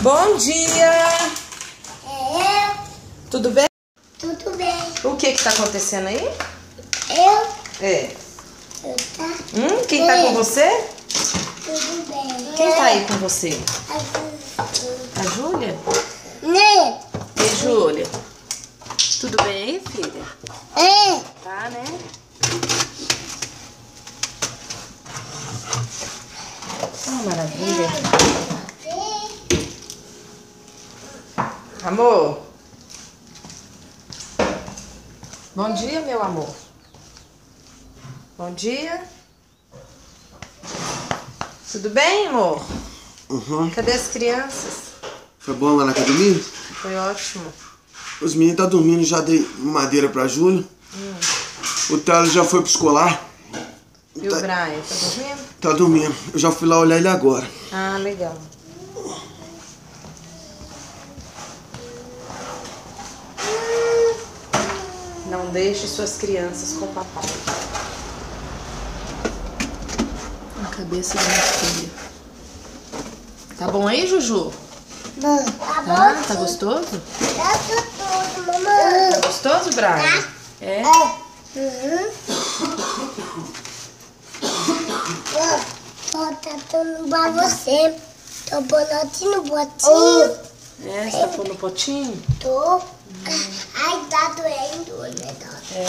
Bom dia! É eu. Tudo bem? Tudo bem. O que tá acontecendo aí? Eu. É. Tá. Quem tá com você? Tudo bem. Quem tá aí com você? A A Júlia? Né? Ei, Júlia. Tudo bem aí, filha? É. Tá, né? Maravilha. Amor. Bom dia, meu amor. Bom dia. Tudo bem, amor? Uhum. Cadê as crianças? Foi bom lá na academia? Foi ótimo. Os meninos estão dormindo, já dei madeira pra Júlia. O Thales já foi pro escolar. E o Brian, tá dormindo? Tá dormindo. Eu já fui lá olhar ele agora. Ah, legal. Não deixe suas crianças com o papai. A cabeça da minha filha. Tá bom aí, Juju? Tá bom. Tá? Tá gostoso? Tá tudo, mamãe. Tá gostoso, Brian? É? Ó, tá dando pra você. Tô pondo no botinho. É, você tá pondo no potinho? Tô. Ai, tá doendo, né? É.